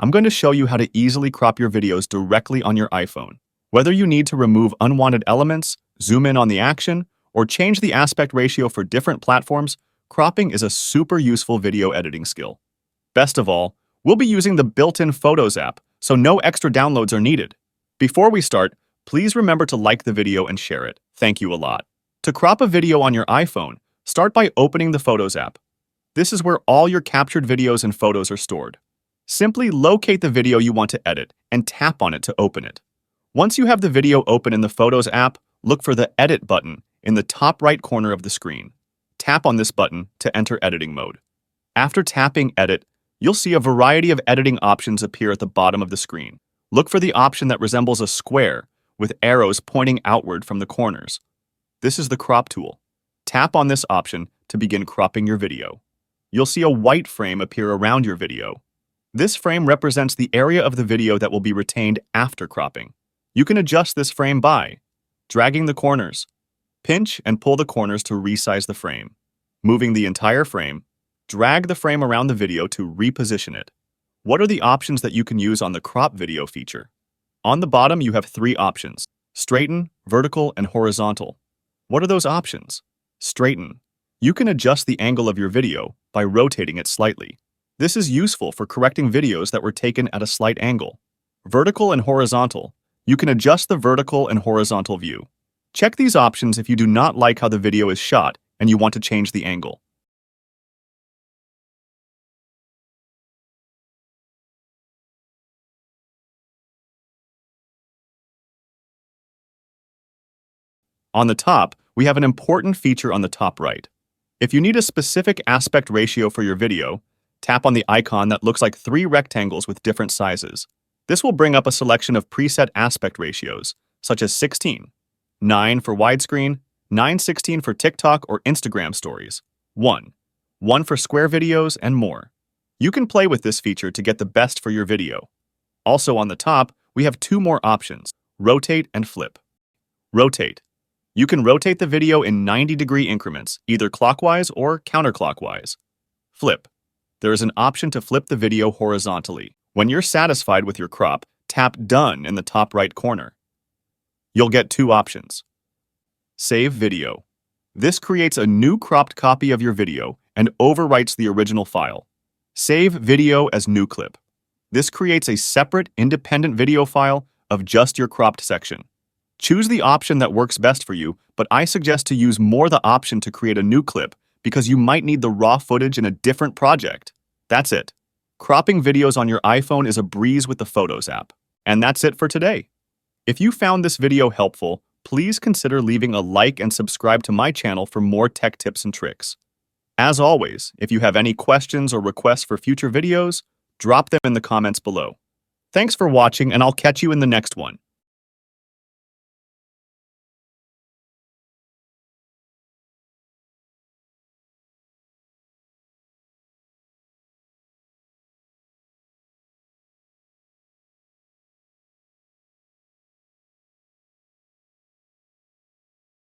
I'm going to show you how to easily crop your videos directly on your iPhone. Whether you need to remove unwanted elements, zoom in on the action, or change the aspect ratio for different platforms, cropping is a super useful video editing skill. Best of all, we'll be using the built-in Photos app, so no extra downloads are needed. Before we start, please remember to like the video and share it. Thank you a lot. To crop a video on your iPhone, start by opening the Photos app. This is where all your captured videos and photos are stored. Simply locate the video you want to edit and tap on it to open it. Once you have the video open in the Photos app, look for the Edit button in the top right corner of the screen. Tap on this button to enter editing mode. After tapping Edit, you'll see a variety of editing options appear at the bottom of the screen. Look for the option that resembles a square with arrows pointing outward from the corners. This is the Crop tool. Tap on this option to begin cropping your video. You'll see a white frame appear around your video. This frame represents the area of the video that will be retained after cropping. You can adjust this frame by dragging the corners. Pinch and pull the corners to resize the frame. Moving the entire frame, drag the frame around the video to reposition it. What are the options that you can use on the crop video feature? On the bottom, you have three options: straighten, vertical, and horizontal. What are those options? Straighten. You can adjust the angle of your video by rotating it slightly. This is useful for correcting videos that were taken at a slight angle. Vertical and horizontal. You can adjust the vertical and horizontal view. Check these options if you do not like how the video is shot and you want to change the angle. On the top, we have an important feature on the top right. If you need a specific aspect ratio for your video, tap on the icon that looks like three rectangles with different sizes. This will bring up a selection of preset aspect ratios, such as 16, 9 for widescreen, 9:16 for TikTok or Instagram stories, 1 for square videos, and more. You can play with this feature to get the best for your video. Also on the top, we have two more options: rotate and flip. Rotate. You can rotate the video in 90-degree increments, either clockwise or counterclockwise. Flip. There is an option to flip the video horizontally. When you're satisfied with your crop, tap Done in the top right corner. You'll get two options. Save video. This creates a new cropped copy of your video and overwrites the original file. Save video as new clip. This creates a separate, independent video file of just your cropped section. Choose the option that works best for you, but I suggest to use the option to create a new clip because you might need the raw footage in a different project. That's it. Cropping videos on your iPhone is a breeze with the Photos app. And that's it for today. If you found this video helpful, please consider leaving a like and subscribe to my channel for more tech tips and tricks. As always, if you have any questions or requests for future videos, drop them in the comments below. Thanks for watching, and I'll catch you in the next one.